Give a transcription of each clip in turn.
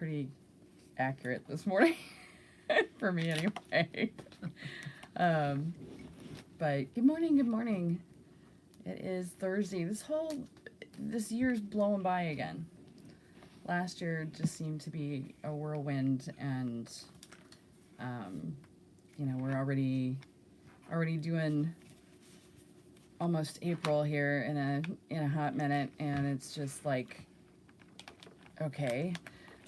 pretty accurate this morning. For me, anyway. But good morning, good morning. It is Thursday. This year's blowing by again. Last year just seemed to be a whirlwind, and we're already doing almost April here in a hot minute, and it's just like, okay.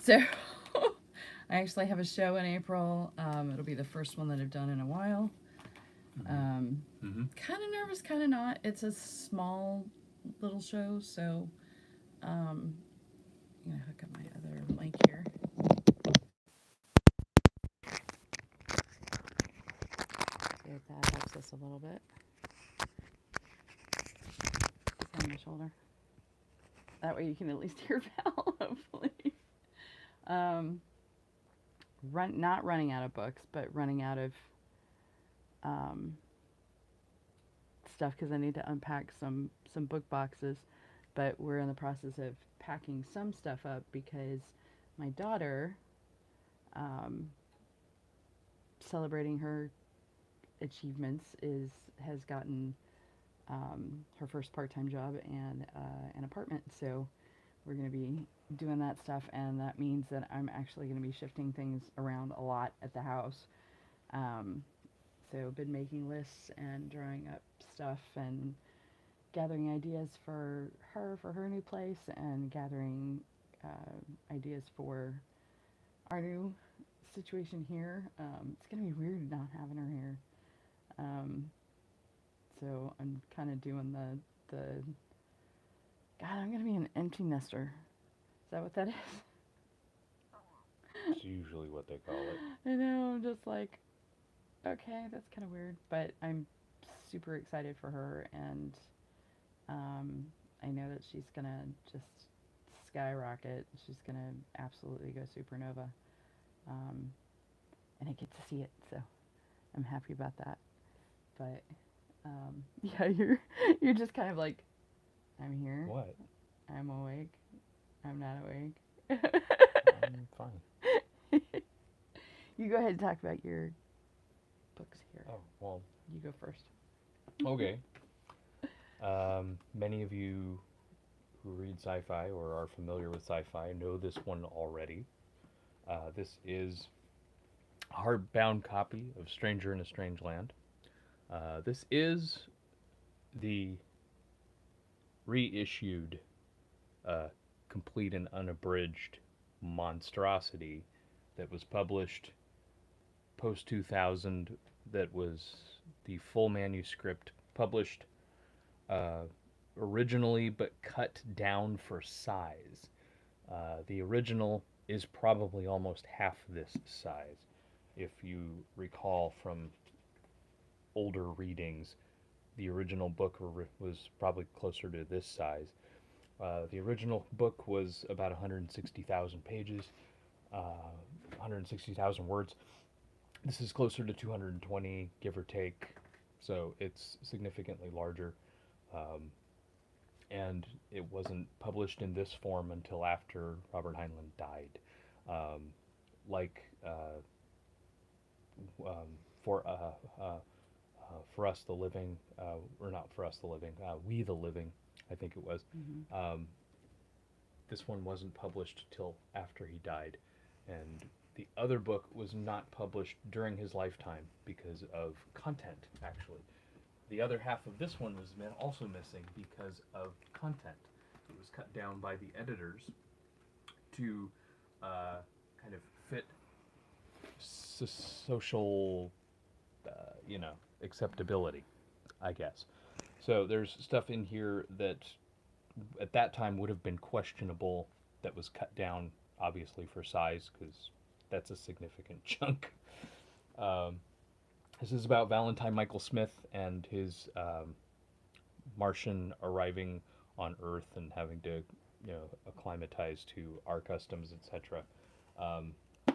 So I actually have a show in April. It'll be the first one that I've done in a while. Kind of nervous, kind of not. It's a small little show, so I'm gonna hook up my other mic here. See if that helps us a little bit. It's on my shoulder. That way you can at least hear Val, hopefully. Not running out of books, but running out of stuff because I need to unpack some book boxes. But we're in the process of packing some stuff up because my daughter, celebrating her achievements, has gotten her first part-time job and an apartment. So we're going to be doing that stuff, and that means that I'm actually going to be shifting things around a lot at the house. So I've been making lists and drawing up stuff and gathering ideas for her new place, and gathering ideas for our new situation here. It's going to be weird not having her here. So I'm kind of doing the God, I'm going to be an empty nester. Is that what that is? It's usually what they call it. I know, I'm just like, okay, that's kind of weird, but I'm super excited for her, and I know that she's going to just skyrocket. She's going to absolutely go supernova. And I get to see it, so I'm happy about that. But yeah, you're just kind of like, I'm here. What? I'm awake. I'm not awake. I'm fine. You go ahead and talk about your books here. Oh, well. You go first. Okay. Many of you who read sci-fi or are familiar with sci-fi know this one already. This is a hardbound copy of Stranger in a Strange Land. This is the reissued, complete and unabridged monstrosity that was published post 2000. That was the full manuscript published originally, but cut down for size. The original is probably almost half this size. If you recall from older readings, the original book was probably closer to this size. The original book was about 160,000 pages, 160,000 words. This is closer to 220, give or take, so it's significantly larger. And it wasn't published in this form until after Robert Heinlein died. Like for For Us the Living, or not For Us the Living, We the Living, I think it was. Mm-hmm. This one wasn't published till after he died, and the other book was not published during his lifetime because of content, actually. The other half of this one was also missing because of content. It was cut down by the editors to kind of fit social, acceptability, I guess. So there's stuff in here that at that time would have been questionable, that was cut down, obviously, for size, because that's a significant chunk. This is about Valentine Michael Smith and his Martian arriving on Earth and having to, acclimatize to our customs, etc.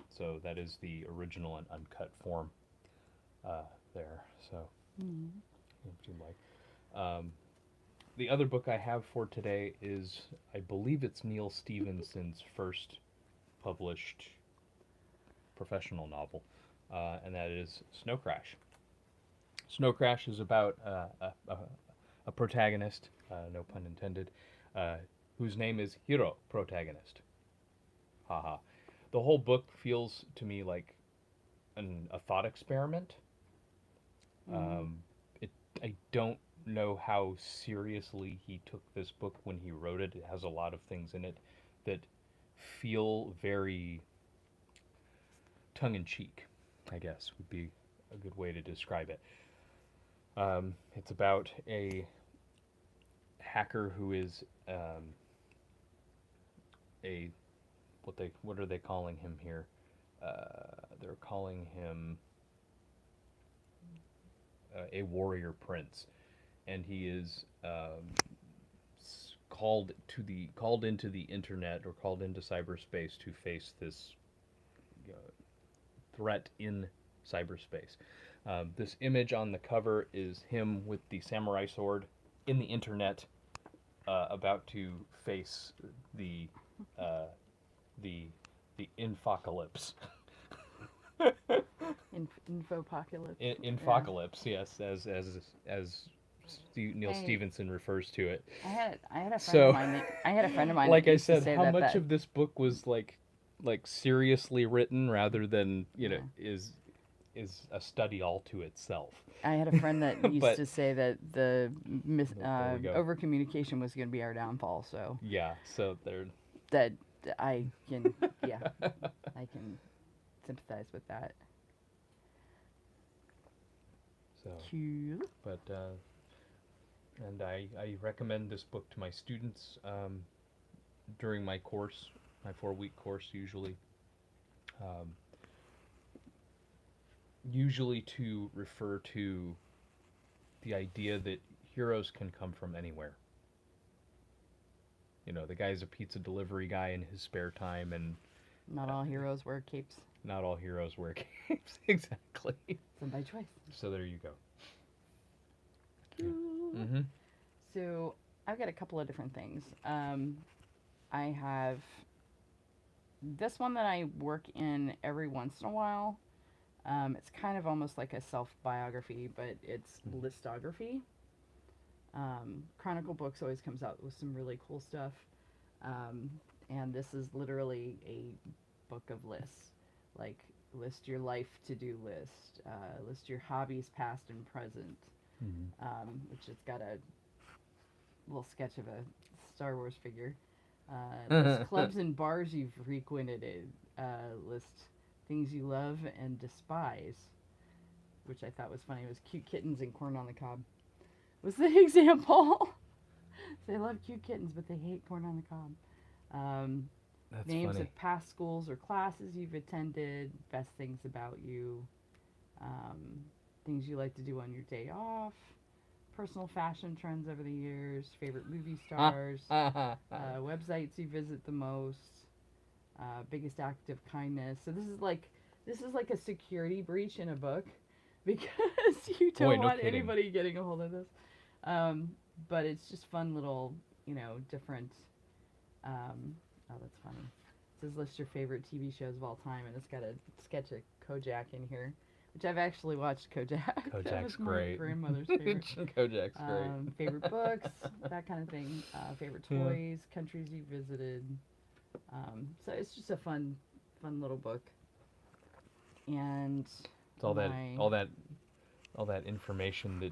So that is the original and uncut form there. So, if you like. The other book I have for today is, I believe it's Neil Stephenson's first published professional novel, and that is Snow Crash. Snow Crash is about a protagonist, no pun intended, whose name is Hiro Protagonist. Haha. The whole book feels to me like a thought experiment. It I don't know how seriously he took this book when he wrote it. It has a lot of things in it that feel very tongue-in-cheek, I guess would be a good way to describe it. It's about a hacker who is a what are they calling him here? They're calling him a warrior prince, and he is called into the internet or called into cyberspace to face this threat in cyberspace. This image on the cover is him with the samurai sword in the internet, about to face the infocalypse. Infopocalypse. Infocalypse, yes, as Neil Hey. Stevenson refers to it. I had a friend So- of mine. I had a friend of mine. Like that I used to said, say how that much of this book was like seriously written rather than is a study all to itself. I had a friend that used But- to say that the There we go. over communication was going to be our downfall. So Yeah, so they're that I can I can sympathize with that. so. Cool. But and I recommend this book to my students during my course, my 4-week course usually. Usually to refer to the idea that heroes can come from anywhere. You know, the guy's a pizza delivery guy in his spare time, and Not all heroes wear capes. not all heroes wear capes. Exactly. Some by choice. So there you go. Cool. Mm-hmm. So I've got a couple of different things. I have this one that I work in every once in a while. It's kind of almost like a self-biography, but it's Listography. Chronicle Books always comes out with some really cool stuff. And this is literally a book of lists. Like, list your life to-do list. List your hobbies, past and present. Which has got a little sketch of a Star Wars figure. List clubs and bars you've frequented. List things you love and despise, which I thought was funny. It was cute kittens and corn on the cob was the example. They love cute kittens, but they hate corn on the cob. That's Names funny. of past schools or classes you've attended, best things about you, things you like to do on your day off, personal fashion trends over the years, favorite movie stars, websites you visit the most, biggest act of kindness. So this is like a security breach in a book, because you don't Boy, no want kidding. anybody getting a hold of this. But it's just fun little, different. Oh, that's funny. It says list your favorite TV shows of all time, and it's got a sketch of Kojak in here, which I've actually watched Kojak. That Kojak's was my great. grandmother's favorite. Kojak's great. Favorite books, that kind of thing. Favorite Yeah. toys, countries you visited. So it's just a fun little book. And It's all my- that information that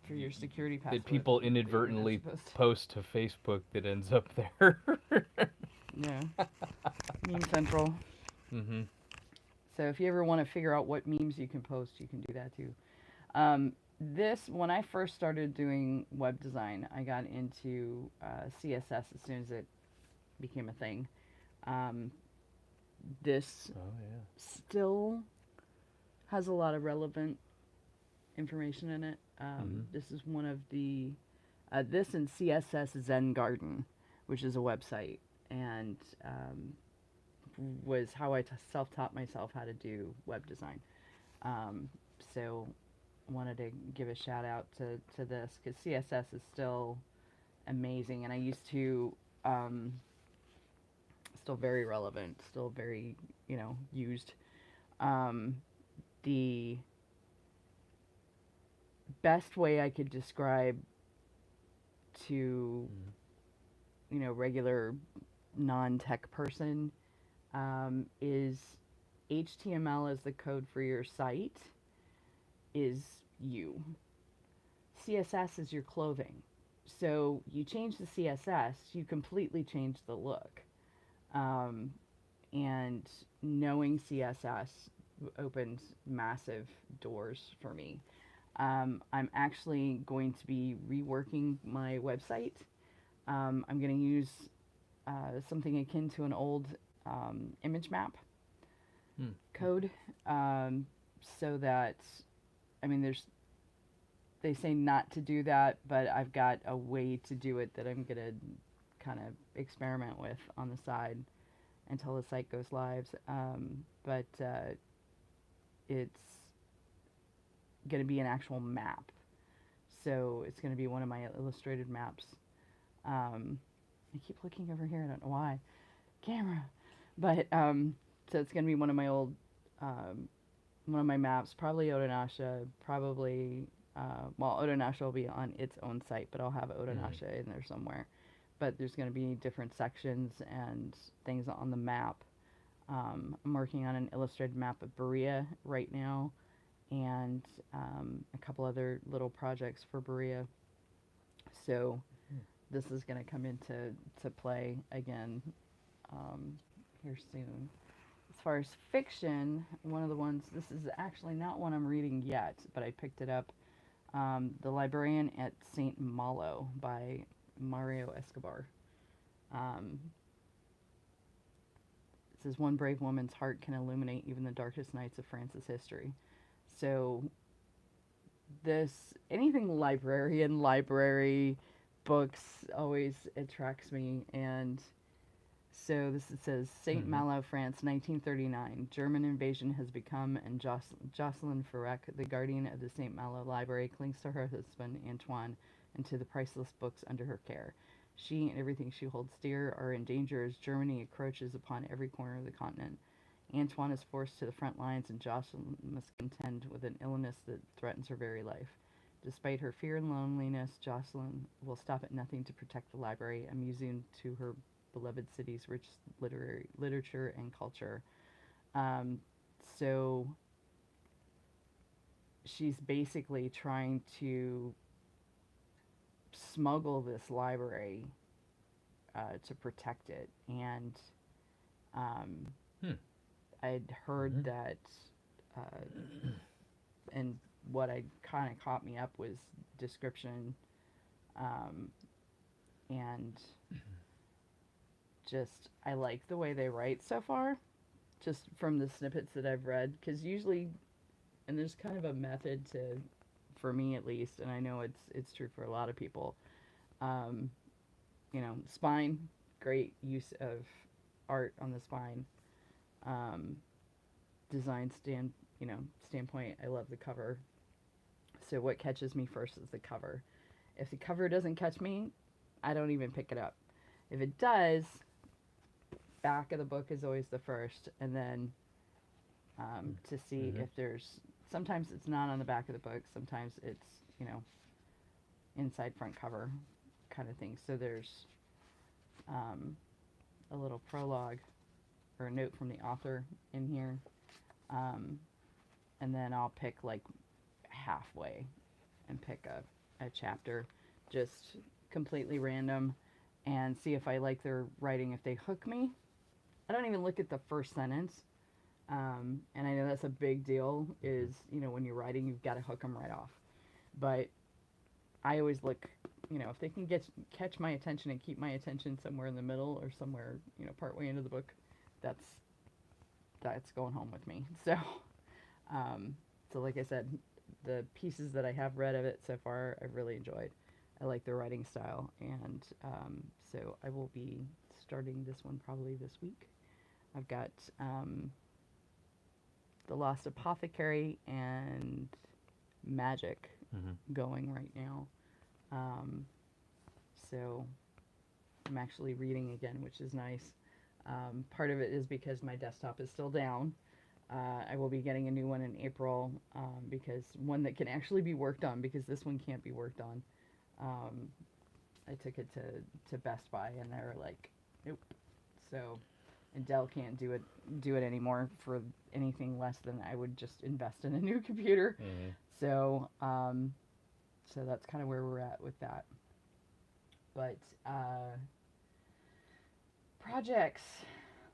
for your security password. that people that you're not inadvertently supposed to- post to Facebook that ends up there. Yeah. Meme Central. Mm-hmm. So if you ever want to figure out what memes you can post, you can do that too. When I first started doing web design, I got into CSS as soon as it became a thing. This Oh yeah. still has a lot of relevant information in it. This is one of the, this and CSS Zen Garden, which is a website, and was how I self-taught myself how to do web design. So wanted to give a shout out to this, because CSS is still amazing, and I used to still very relevant, still very, used. Um, the best way I could describe to, regular non-tech person is HTML as the code for your site is you. CSS is your clothing. So you change the CSS, you completely change the look. And knowing CSS opened massive doors for me. I'm actually going to be reworking my website. I'm going to use something akin to an old image map code, so that, they say not to do that, but I've got a way to do it that I'm going to kind of experiment with on the side until the site goes live. But it's going to be an actual map. So it's going to be one of my illustrated maps. I keep looking over here. I don't know why. Camera. But so it's going to be one of my old, one of my maps. Probably Odonasha. Probably, Odonasha will be on its own site, but I'll have Odonasha in there somewhere. But there's going to be different sections and things on the map. I'm working on an illustrated map of Berea right now, and a couple other little projects for Berea. So this is going to come into play again here soon. As far as fiction, one of the ones, this is actually not one I'm reading yet, but I picked it up, The Librarian at St. Malo by Mario Escobar. It says, one brave woman's heart can illuminate even the darkest nights of France's history. So anything librarian, library, books always attracts me. And so it says, St. Malo, France, 1939. German invasion has become, and Jocelyn Ferrec, the guardian of the St. Malo Library, clings to her husband, Antoine, and to the priceless books under her care. She and everything she holds dear are in danger as Germany encroaches upon every corner of the continent. Antoine is forced to the front lines, and Jocelyn must contend with an illness that threatens her very life. Despite her fear and loneliness, Jocelyn will stop at nothing to protect the library, a museum to her beloved city's rich literature and culture. So she's basically trying to smuggle this library to protect it. And I'd heard that, and what I kind of caught me up was description, and just, I like the way they write so far, just from the snippets that I've read, because usually, and there's kind of a method to, for me at least, and I know it's true for a lot of people, spine, great use of art on the spine, design standpoint, I love the cover. So what catches me first is the cover. If the cover doesn't catch me, I don't even pick it up. If it does, back of the book is always the first, and then to see if there's, sometimes it's not on the back of the book, sometimes it's, inside front cover kind of thing. So there's a little prologue or a note from the author in here, and then I'll pick like halfway and pick a chapter, just completely random, and see if I like their writing, if they hook me. I don't even look at the first sentence, and I know that's a big deal, is, when you're writing, you've got to hook them right off. But I always look, if they can catch my attention and keep my attention somewhere in the middle or somewhere, partway into the book, that's going home with me. So, so like I said, the pieces that I have read of it so far, I've really enjoyed. I like the writing style, and so I will be starting this one probably this week. I've got The Lost Apothecary and Magic going right now. So I'm actually reading again, which is nice. Part of it is because my desktop is still down. I will be getting a new one in April because one that can actually be worked on, because this one can't be worked on. I took it to Best Buy and they were like, nope. So, and Dell can't do it anymore for anything less than I would just invest in a new computer. Mm-hmm. So, so that's kind of where we're at with that. But projects,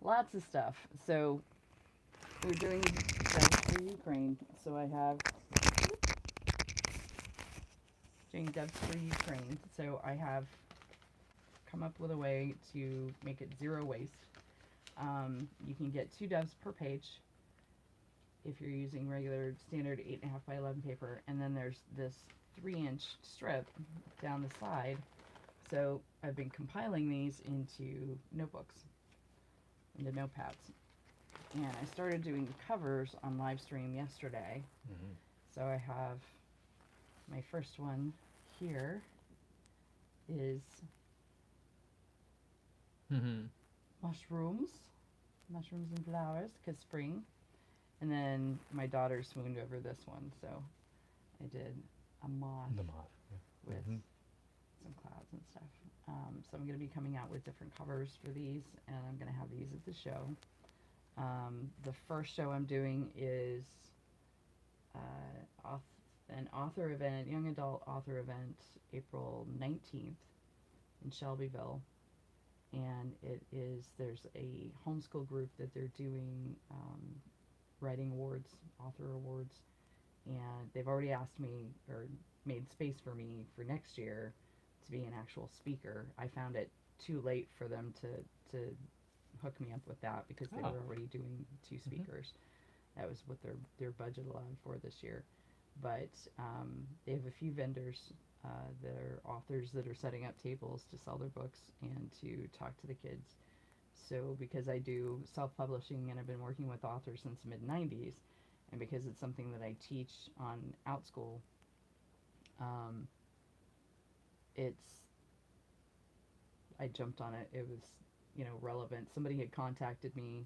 lots of stuff. So we're doing devs for Ukraine. So I have doing devs for Ukraine. So I have come up with a way to make it zero waste. You can get 2 devs per page if you're using regular standard 8.5 by 11 paper, and then there's this 3-inch strip down the side. So I've been compiling these into notebooks, into notepads, and I started doing covers on live stream yesterday. Mm-hmm. So I have my first one here is mushrooms and flowers, because spring. And then my daughter swooned over this one, so I did a moth, The moth. Yeah. with Mm-hmm. some clouds and stuff. So I'm going to be coming out with different covers for these, and I'm going to have these at the show. The first show I'm doing is an author event, young adult author event, April 19th in Shelbyville. And there's a homeschool group that they're doing writing awards, author awards, and they've already asked me, or made space for me for next year to be an actual speaker. I found it too late for them to hook me up with that, because they were already doing 2 speakers. Mm-hmm. That was what their budget allowed for this year. But they have a few vendors that are authors that are setting up tables to sell their books and to talk to the kids. So because I do self-publishing and I've been working with authors since the mid-90s, and because it's something that I teach on OutSchool, I jumped on it. It was, relevant. Somebody had contacted me,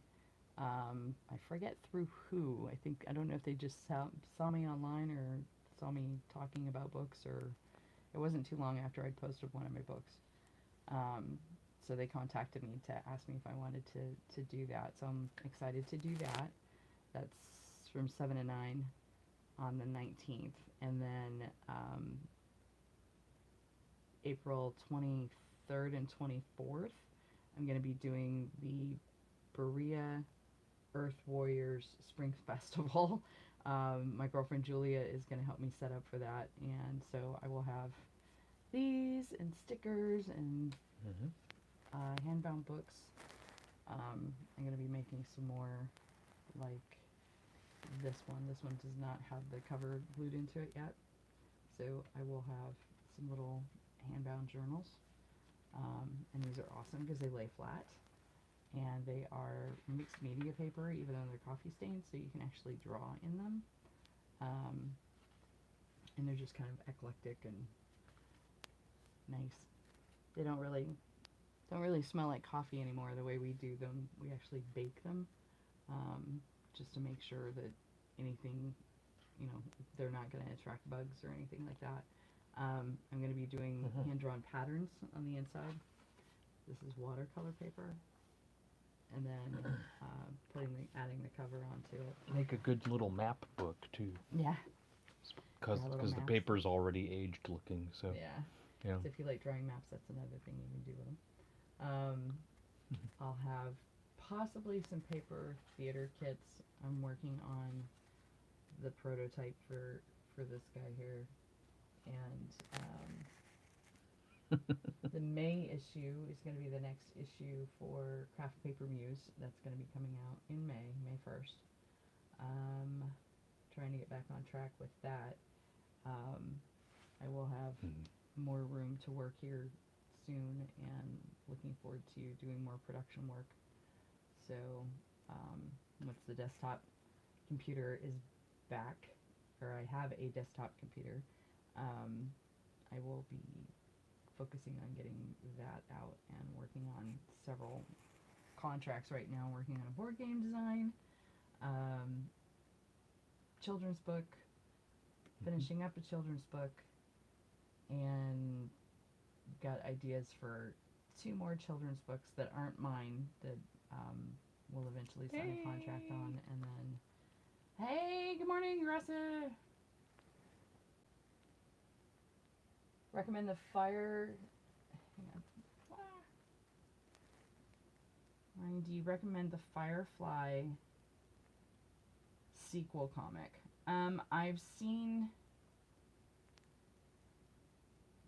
I forget through who. I don't know if they just saw me online or saw me talking about books, or it wasn't too long after I'd posted one of my books. So they contacted me to ask me if I wanted to do that. So I'm excited to do that. That's from 7 to 9 on the 19th. And then April 23rd and 24th, I'm going to be doing the Berea Earth Warriors Spring Festival. My girlfriend Julia is going to help me set up for that. And so I will have these and stickers and handbound books. I'm going to be making some more, like this one. This one does not have the cover glued into it yet. So I will have some little handbound journals. And these are awesome because they lay flat. And they are mixed media paper, even though they're coffee stained, so you can actually draw in them. And they're just kind of eclectic and nice. They don't really smell like coffee anymore the way we do them. We actually bake them, just to make sure that anything, they're not going to attract bugs or anything like that. I'm going to be doing hand-drawn patterns on the inside. This is watercolor paper. And then adding the cover onto it. Make a good little map book too. Yeah. Because the paper's already aged looking. So yeah. So if you like drawing maps, that's another thing you can do with them. I'll have possibly some paper theater kits. I'm working on the prototype for this guy here, and the May issue is going to be the next issue for Craft Paper Muse. That's going to be coming out in May 1st. Trying to get back on track with that. I will have more room to work here soon, and looking forward to doing more production work. So once the desktop computer is back, or I have a desktop computer, I will be focusing on getting that out and working on several contracts right now, working on a board game design, children's book, finishing up a children's book, and got ideas for 2 more children's books that aren't mine that we'll eventually sign a contract on. And then, hey, good morning, Russa. Recommend the fire. Hang on. Ryan, do you recommend the Firefly sequel comic? I've seen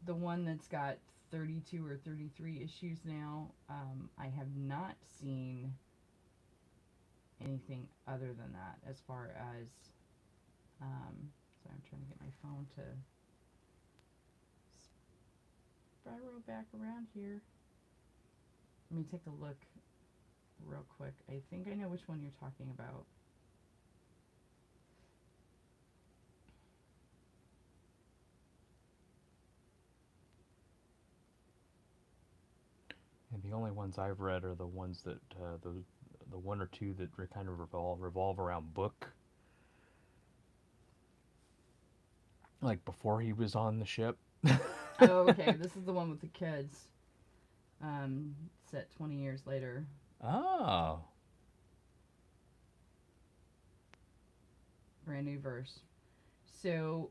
the one that's got 32 or 33 issues now. I have not seen anything other than that as far as so I'm trying to get my phone to spiral back around here. Let me take a look real quick. I think I know which one you're talking about. And the only ones I've read are the ones that the 1 or 2 that kind of revolve around book. Like before he was on the ship. Oh, okay. This is the one with the kids. Set 20 years later. Oh. Brand new verse. So,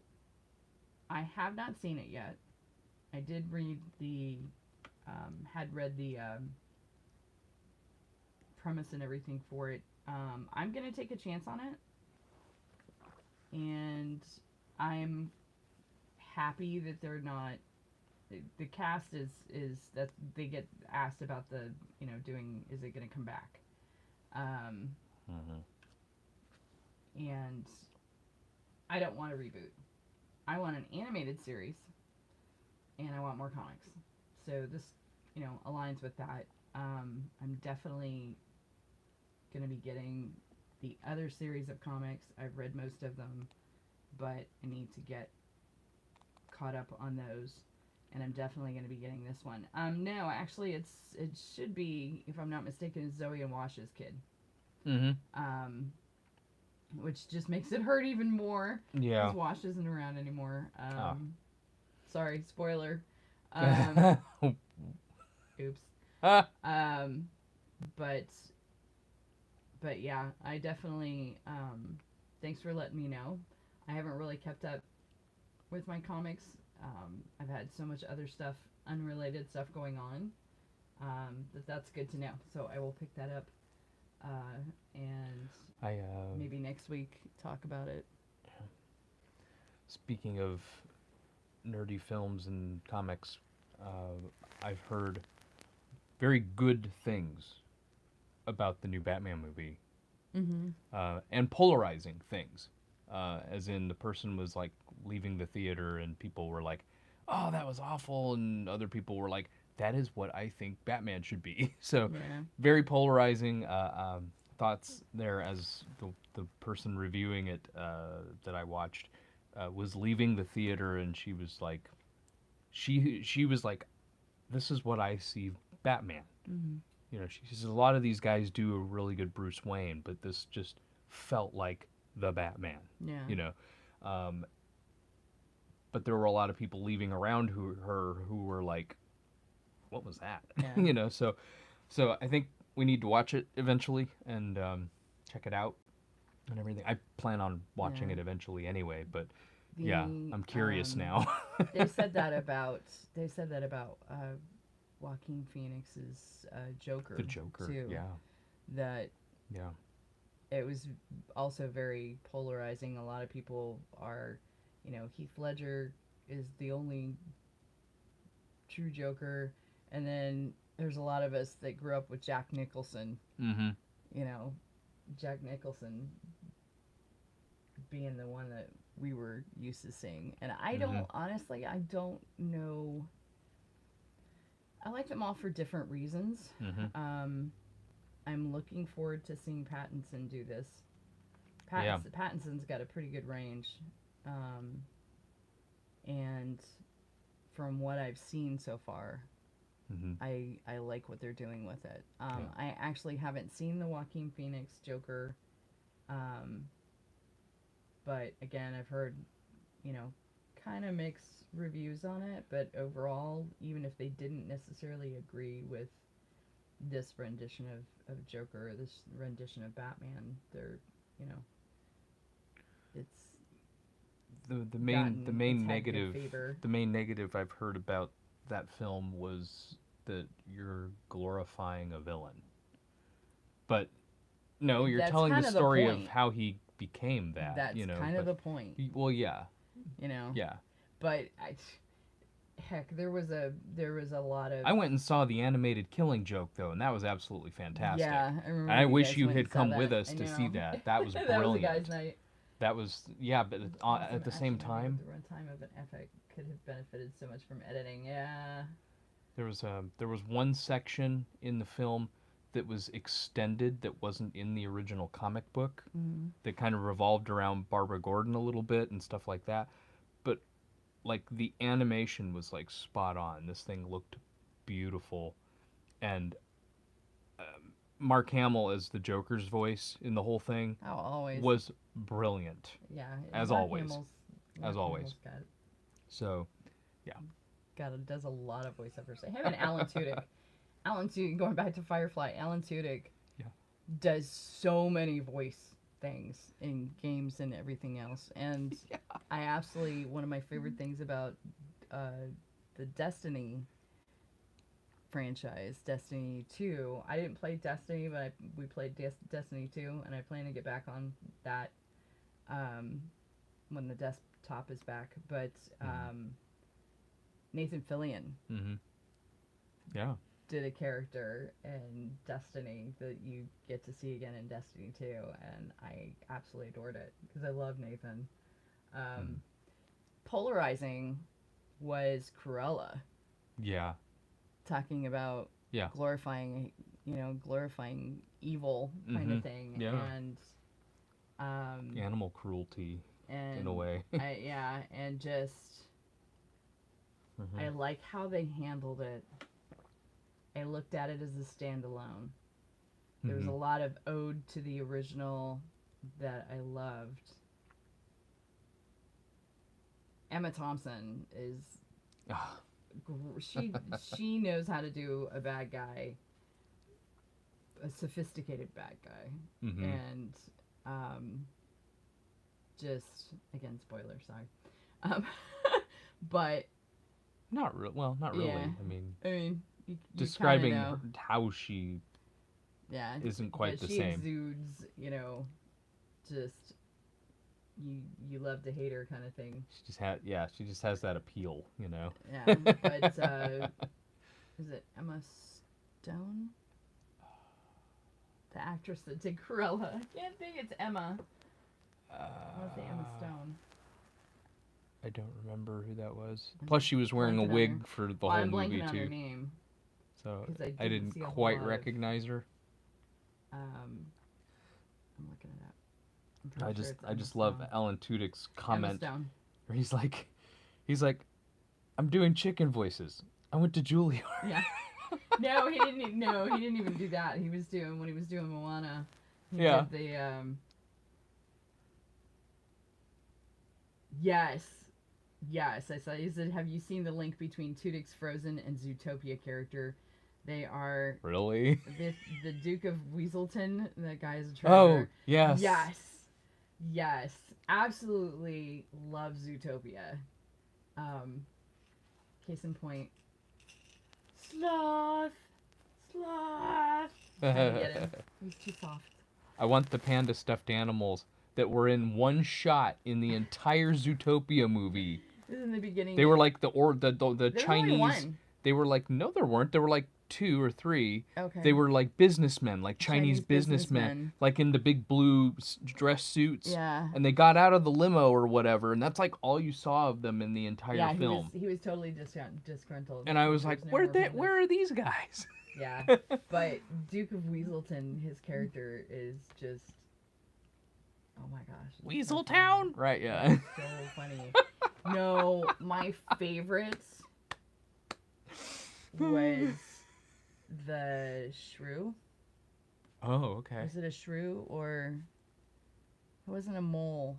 I have not seen it yet. I did read the, had read the premise and everything for it. I'm going to take a chance on it. And I'm happy that they're not, the cast is that they get asked about the, doing, is it going to come back? And I don't want a reboot. I want an animated series, and I want more comics. So this, aligns with that. I'm definitely going to be getting the other series of comics. I've read most of them, but I need to get caught up on those. And I'm definitely going to be getting this one. No, actually, it should be, if I'm not mistaken, Zoe and Wash's kid. Which just makes it hurt even more. Yeah. Because Wash isn't around anymore. Sorry, spoiler. Oops. But yeah, I definitely, thanks for letting me know. I haven't really kept up with my comics. I've had so much other stuff, unrelated stuff going on, that's good to know. So I will pick that up, and maybe next week talk about it. Speaking of nerdy films and comics, I've heard very good things about the new Batman movie, and polarizing things, as in the person was like leaving the theater and people were like, oh, that was awful, and other people were like, that is what I think Batman should be. So very polarizing thoughts there, as the person reviewing it that I watched was leaving the theater, and she was like, she was like, this is what I see Batman. She says a lot of these guys do a really good Bruce Wayne, but this just felt like the Batman. But there were a lot of people leaving around who were like, what was that? So I think we need to watch it eventually and check it out and everything. I plan on watching it eventually anyway, but I'm curious now. They said that about Joaquin Phoenix's Joker. The Joker, too. That it was also very polarizing. A lot of people are, Heath Ledger is the only true Joker, and then there's a lot of us that grew up with Jack Nicholson. Jack Nicholson being the one that we were used to seeing. And I don't, honestly, I don't know. I like them all for different reasons. I'm looking forward to seeing Pattinson do this. Pattinson's got a pretty good range. And from what I've seen so far, I like what they're doing with it. Yeah. I actually haven't seen the Joaquin Phoenix Joker, but again, I've heard, kind of mixed reviews on it. But overall, even if they didn't necessarily agree with this rendition of Joker, or this rendition of Batman, they're, it's the main negative favor. the main negative I've heard about that film was that you're glorifying a villain. But no, you're That's telling kind the of the story of point. how he became that. That's kind of the point. Well, yeah, yeah. But heck, there was a lot of. I went and saw the animated Killing Joke though, and that was absolutely fantastic. Yeah, I remember. And I wish guys you went had and saw come that. with us I to know. see that. That was that brilliant. was a guys' night. That was but at the same time, The runtime of an epic could have benefited so much from editing. Yeah. there was one section in the film that was extended that wasn't in the original comic book, that kind of revolved around Barbara Gordon a little bit and stuff like that. But like the animation was like spot on. This thing looked beautiful, and Mark Hamill as the Joker's voice in the whole thing was brilliant. Yeah. As Mark always. Hamill's So, yeah. does a lot of voiceovers. Him and Alan Tudyk. Alan Tudyk, going back to Firefly, Alan Tudyk does so many voice things in games and everything else. And I absolutely, one of my favorite things about the Destiny franchise, Destiny 2. I didn't play Destiny, but we played Destiny 2, and I plan to get back on that when the desktop is back. But Nathan Fillion did a character in Destiny that you get to see again in Destiny 2, and I absolutely adored it because I love Nathan. Polarizing was Cruella. Yeah. Talking about glorifying evil kind of thing. Yeah. And animal cruelty in a way. And just I like how they handled it. I looked at it as a standalone. There was a lot of ode to the original that I loved. Emma Thompson is she knows how to do a bad guy, a sophisticated bad guy, and just again spoiler, sorry, but not really. Yeah. I mean, you describing know. how she isn't quite the she same. Exudes, just you love to hate her kind of thing. She just has that appeal, Yeah, but is it Emma Stone? The actress that did Cruella. I can't think it's Emma. I want to say Emma Stone. I don't remember who that was. Plus, she was wearing a wig for the whole I'm movie blanking on too. her name. So 'Cause I didn't see a whole quite lot of- recognize her. I'm looking it up. I'm pretty sure it's I Emma just love Stone. Alan Tudyk's comment Emma Stone. where he's like, I'm doing chicken voices. I went to Juilliard. Yeah. No, he didn't. No, he didn't even do that. He was doing when he was doing Moana. He did the Yes, I saw. He said, "Have you seen the link between Tudyk's Frozen and Zootopia character? They are Really? the Duke of Weaselton. That guy is a treasure. Oh, yes. Yes. Absolutely love Zootopia. Case in point, Sloth. Trying to get him. He's too soft. I want the panda stuffed animals that were in one shot in the entire Zootopia movie. This is in the beginning. They were like the There Chinese. was only one. They were like, no, there weren't. There were like 2 or 3. Okay. They were like businessmen, like Chinese businessmen, like in the big blue dress suits. Yeah. And they got out of the limo or whatever, and that's like all you saw of them in the entire film. He was totally disgruntled. And I was like, where are these guys? Yeah, but Duke of Weaselton, his character is just, oh my gosh. Weaseltown? Right, yeah. So funny. No, my favorites was the shrew. Oh, okay. Was it a shrew or it wasn't a mole?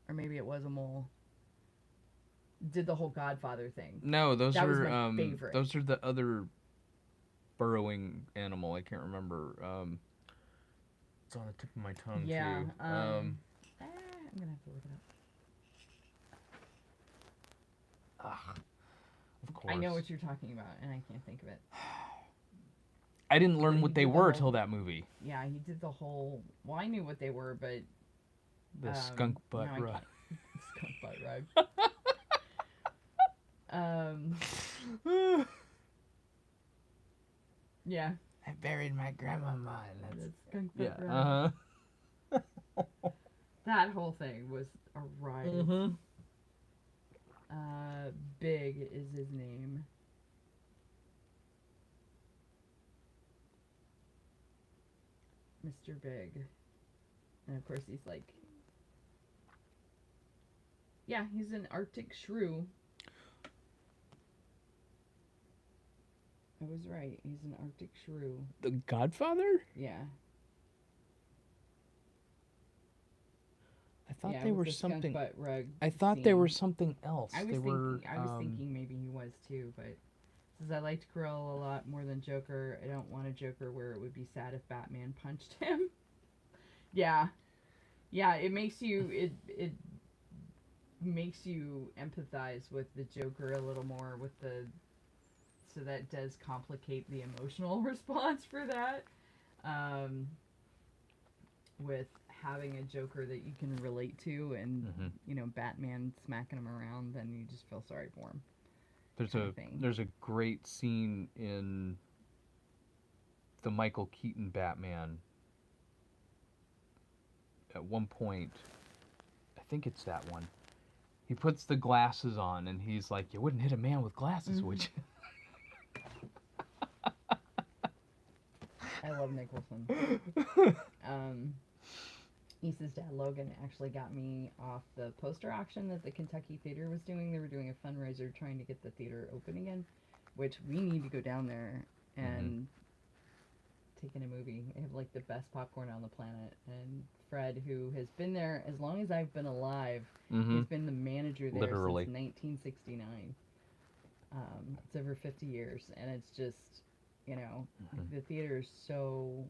Or maybe it was a mole. Did the whole Godfather thing. No, That was my favorite. those are the other burrowing animal. I can't remember. It's on the tip of my tongue Yeah. too. I'm gonna have to look it up. Of course. I know what you're talking about, and I can't think of it. I didn't learn But what he they did the were whole- till that movie. Yeah, he did the whole. Well, I knew what they were, but The skunk butt no, I rug. skunk butt rug. Yeah. I buried my grandmama. That's skunk butt Yeah. rug. That whole thing was a ride. Mm-hmm. Big is his name. Mr. Big. And of course he's like, yeah, he's an Arctic shrew. I was right. He's an Arctic shrew. The Godfather? Yeah. I thought yeah, they with were the skunk something. butt rug I thought they were scene. something else. I was they thinking. were. I was thinking maybe he was too, but since I liked Cruella a lot more than Joker, I don't want a Joker where it would be sad if Batman punched him. Yeah, it makes you it makes you empathize with the Joker a little more with the, so that does complicate the emotional response for that. With having a Joker that you can relate to, and you know, Batman smacking him around, then you just feel sorry for him. There's a great scene in the Michael Keaton Batman. At one point, I think it's that one. He puts the glasses on, and he's like, "You wouldn't hit a man with glasses, would you?" I love Nicholson. Isa's dad, Logan, actually got me off the poster auction that the Kentucky Theater was doing. They were doing a fundraiser trying to get the theater open again, which we need to go down there and take in a movie. They have like the best popcorn on the planet. And Fred, who has been there as long as I've been alive, he's been the manager there Literally. since 1969. It's over 50 years, and it's just, you know, the theater is so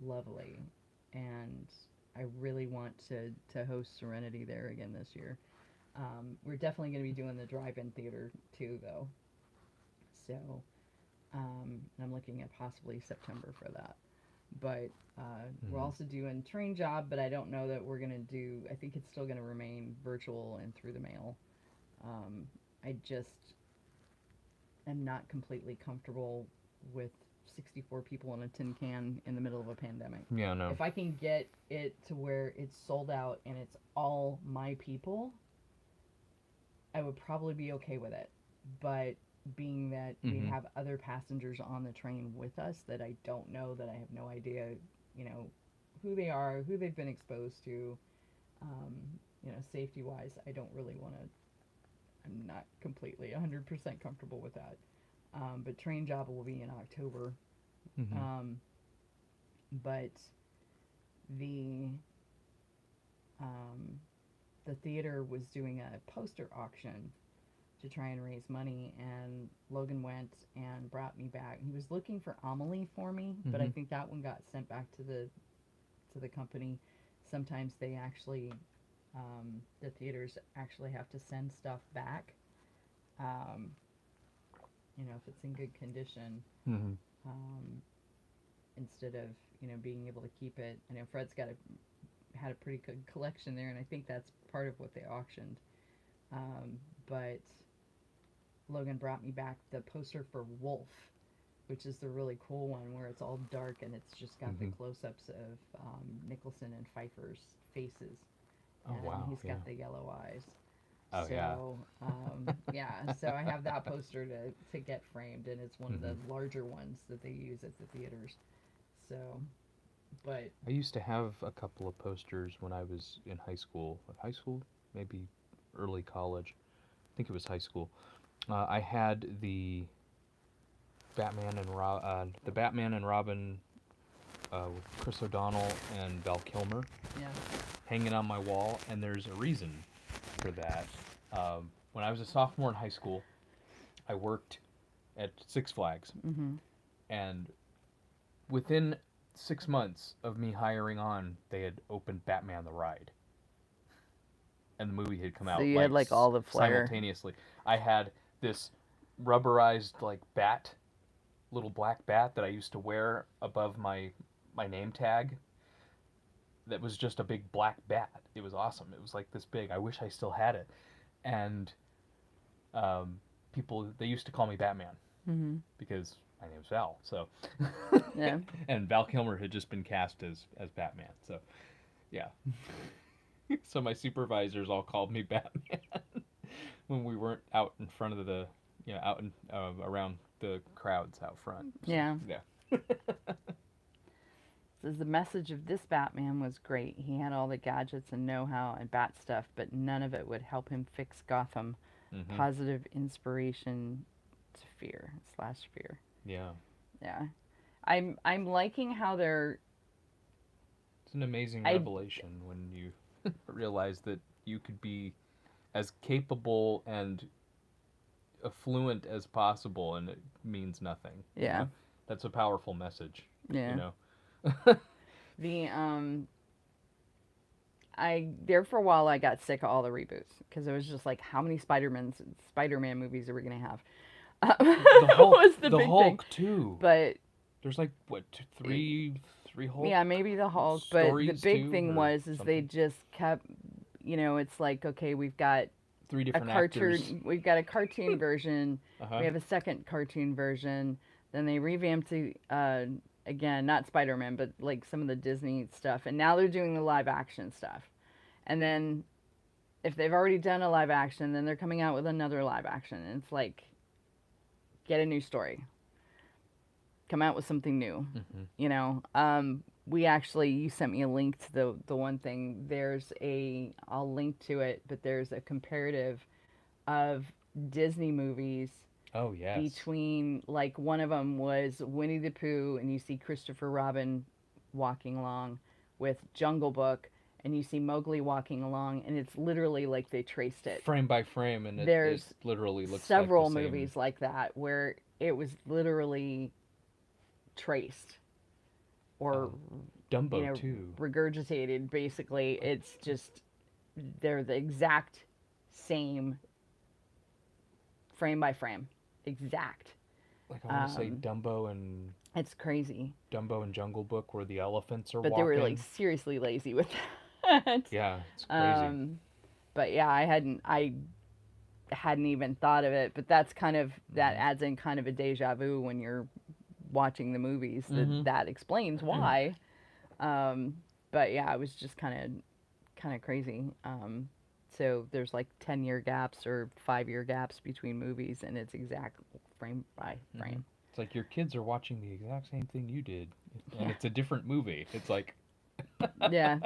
lovely, and I really want to host Serenity there again this year. We're definitely going to be doing the drive-in theater too, though. So I'm looking at possibly September for that. But we're also doing Train Job, but I don't know that we're going to do, I think it's still going to remain virtual and through the mail. I just am not completely comfortable with 64 people in a tin can in the middle of a pandemic. Yeah, no. If I can get it to where it's sold out and it's all my people, I would probably be okay with it. But being that we have other passengers on the train with us that I don't know, that I have no idea, you know, who they are, who they've been exposed to, you know, safety-wise, I don't really want to, I'm not completely 100% comfortable with that. But Train Job will be in October. But the theater was doing a poster auction to try and raise money, and Logan went and brought me back. He was looking for Amelie for me, but I think that one got sent back to the company. Sometimes they actually, the theaters actually have to send stuff back. You know, if it's in good condition, instead of, you know, being able to keep it. I know Fred's had a pretty good collection there, and I think that's part of what they auctioned. But Logan brought me back the poster for Wolf, which is the really cool one where it's all dark and it's just got the close-ups of Nicholson and Pfeiffer's faces. Oh, and wow. he's got the yellow eyes. Oh, so, yeah, so I have that poster to get framed, and it's one of the larger ones that they use at the theaters. So, but I used to have a couple of posters when I was in high school. Maybe early college. I think it was high school. I had the Batman and Robin with Chris O'Donnell and Val Kilmer Yeah. hanging on my wall, and there's a reason for that. When I was a sophomore in high school, I worked at Six Flags, Mm-hmm. and within 6 months of me hiring on, they had opened Batman the Ride, and the movie had come out. So you had like all the flair simultaneously. I had this rubberized like bat, little black bat that I used to wear above my name tag. That was just a big black bat. It was awesome. It was like this big. I wish I still had it. And people, they used to call me Batman Mm-hmm. because my name's Val. So Yeah. and Val Kilmer had just been cast as Batman. So yeah. So my supervisors all called me Batman when we weren't out in front of the, out in around the crowds out front. So, Yeah. Yeah. Says the message of this Batman was great. He had all the gadgets and know-how and bat stuff, but none of it would help him fix Gotham. Mhm. Positive inspiration to fear. Yeah. Yeah. I'm liking how they're It's an amazing revelation when you realize that you could be as capable and affluent as possible and it means nothing. Yeah. That's a powerful message. Yeah. There for a while I got sick of all the reboots because it was just like, how many Spider-Man movies are we gonna have? The Hulk, was the big Hulk thing. too. But there's like what three Hulk? yeah, maybe the Hulk. But the big thing was something. they just kept, it's like, okay, we've got 3 different cartoon. actors. We've got a cartoon version. Uh-huh. We have a second cartoon version. Then they revamped it. Again, not Spider-Man, but like some of the Disney stuff. And now they're doing the live action stuff. And then if they've already done a live action, then they're coming out with another live action. And it's like, get a new story. Come out with something new. Mm-hmm. You sent me a link to the one thing. I'll link to it, but there's a comparative of Disney movies. Oh, yes. Between, like, one of them was Winnie the Pooh, and you see Christopher Robin walking along with Jungle Book, and you see Mowgli walking along, and it's literally like they traced it. Frame by frame, and it literally looks several like the same. movies like that where it was literally traced. Or, Dumbo, too. Regurgitated, basically. It's just, they're the exact same frame by frame. Exact. Like I want to say Dumbo and... It's crazy. Dumbo and Jungle Book where the elephants are walking. But they were, like, seriously lazy with that. Yeah, it's crazy. But yeah, I hadn't even thought of it. But that's kind of, that adds in kind of a deja vu when you're watching the movies. That explains why. But yeah, it was just kind of crazy. So there's like 10-year gaps or 5-year gaps between movies, and it's exact frame by frame. Mm-hmm. It's like your kids are watching the exact same thing you did, and it's a different movie. It's like... Yeah.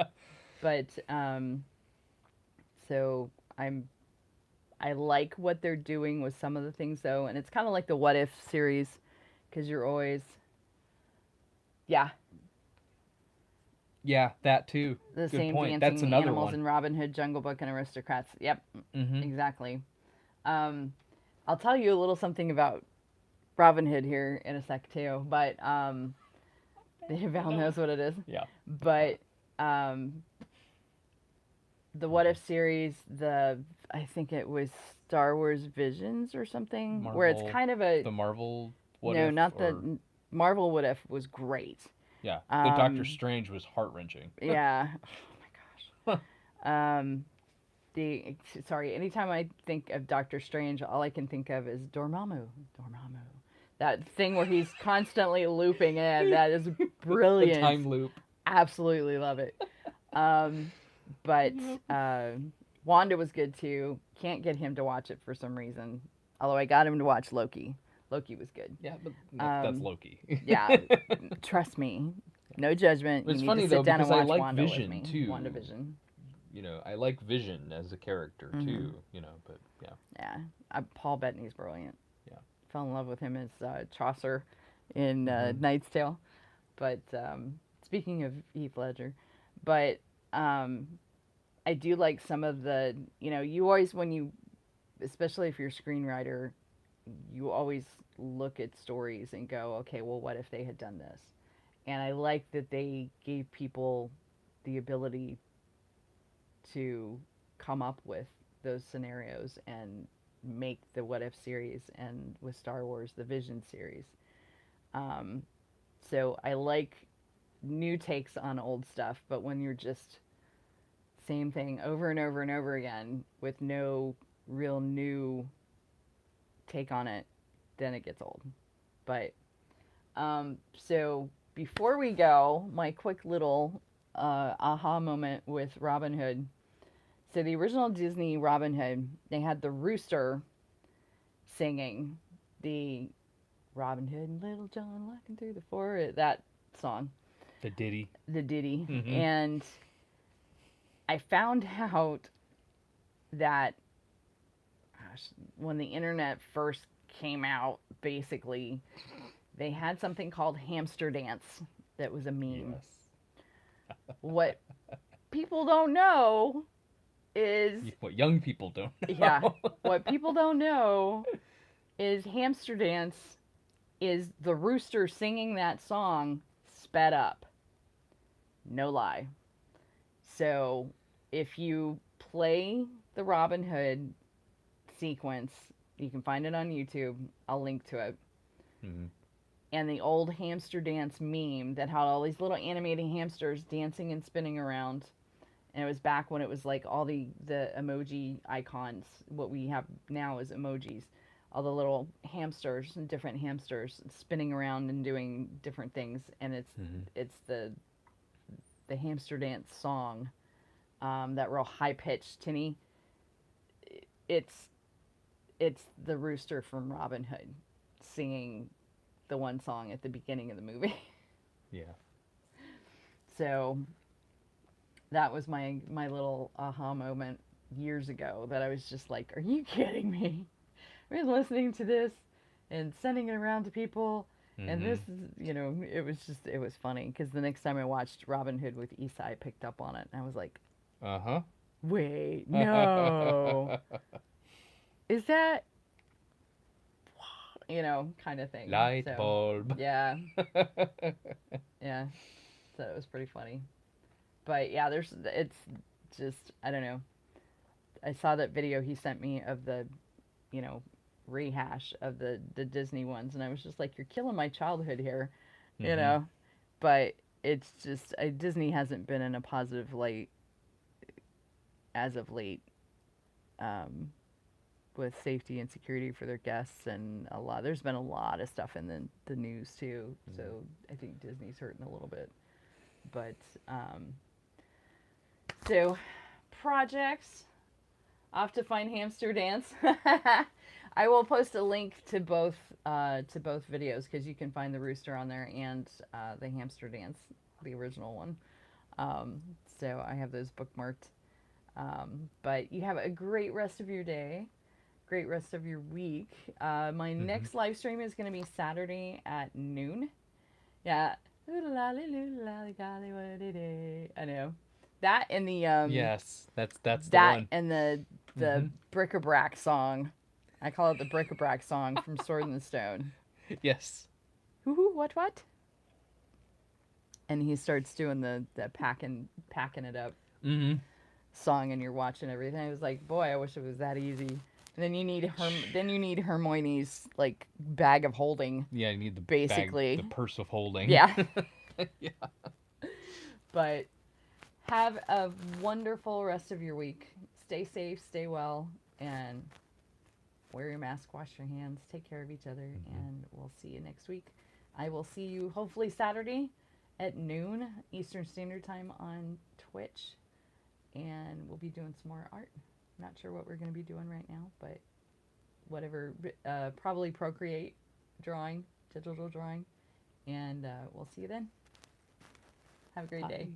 But, so I like what they're doing with some of the things, though, and it's kind of like the What If series, because you're always... Yeah. Yeah, that too. The Good same point. dancing That's another animals one. in Robin Hood, Jungle Book, and Aristocrats. Yep, exactly. I'll tell you a little something about Robin Hood here in a sec too, but Val knows what it is. Yeah. But the What If series, I think it was Star Wars Visions or something, Marvel, where it's kind of a... The Marvel What No, If? not the... Marvel What If was great. Yeah, the Doctor Strange was heart-wrenching. Yeah. Oh my gosh. Anytime I think of Doctor Strange, all I can think of is Dormammu. That thing where he's constantly looping in, that is brilliant. The time loop. Absolutely love it. But Wanda was good too. Can't get him to watch it for some reason. Although I got him to watch Loki. Loki was good. Yeah, but that's Loki. Yeah, trust me. No judgment. It's you funny need to sit though down because and I watch like Wanda Vision with me. too. WandaVision. I like Vision as a character too, but yeah. Yeah, Paul Bettany's brilliant. Yeah. Fell in love with him as Chaucer in Mhm. Knight's Tale. But speaking of Heath Ledger, but I do like some of the, you always, especially if you're a screenwriter, you always look at stories and go, okay, well, what if they had done this? And I like that they gave people the ability to come up with those scenarios and make the What If series, and with Star Wars, the Vision series. Um, so I like new takes on old stuff, but when you're just same thing over and over and over again with no real new take on it, then it gets old. But so before we go, my quick little aha moment with Robin Hood. So the original Disney Robin Hood, they had the rooster singing the Robin Hood and Little John walking through the forest, that song. The ditty. The ditty. Mm-hmm. And I found out that, gosh, when the internet first came out, basically, they had something called Hamster Dance that was a meme. Yes. What people don't know is... What young people don't know. Yeah. What people don't know is Hamster Dance is the rooster singing that song sped up. No lie. So if you play the Robin Hood sequence, you can find it on YouTube. I'll link to it. Mm-hmm. And the old Hamster Dance meme that had all these little animated hamsters dancing and spinning around. And it was back when it was like all the emoji icons. What we have now is emojis. All the little hamsters and different hamsters spinning around and doing different things. And it's the Hamster Dance song, that real high pitched tinny. It's the rooster from Robin Hood singing the one song at the beginning of the movie. Yeah. So that was my little aha moment years ago, that I was just like, are you kidding me? I was listening to this and sending it around to people. Mm-hmm. And this is, it was funny, because the next time I watched Robin Hood with Esai, I picked up on it, and I was like, uh-huh. Wait, no. Is that, kind of thing. Light bulb. Yeah. Yeah. So it was pretty funny. But yeah, it's just, I don't know. I saw that video he sent me of the, rehash of the Disney ones, and I was just like, you're killing my childhood here, Mm-hmm. But it's just, Disney hasn't been in a positive light as of late, with safety and security for their guests, and there's been a lot of stuff in the news too. Mm-hmm. So I think Disney's hurting a little bit. But so projects, off to find Hamster Dance. I will post a link to both videos, because you can find the rooster on there and the Hamster Dance, the original one. So I have those bookmarked. But you have a great rest of your day, great rest of your week. My next live stream is going to be Saturday at noon. Yeah. I know. That and the yes, that's the that one. And the bric-a-brac song. I call it the bric-a-brac song from Sword in the Stone. Yes. Hoo-hoo, what? And he starts doing the packing it up song, and you're watching everything. I was like, boy, I wish it was that easy. And then you need Hermione's like bag of holding. Yeah, you need the basically bag, the purse of holding. Yeah. Yeah. But have a wonderful rest of your week. Stay safe, stay well, and wear your mask, wash your hands, take care of each other, and we'll see you next week. I will see you hopefully Saturday at noon Eastern Standard Time on Twitch, and we'll be doing some more art. Not sure what we're going to be doing right now, but whatever, probably Procreate drawing, digital drawing, and we'll see you then. Have a great day.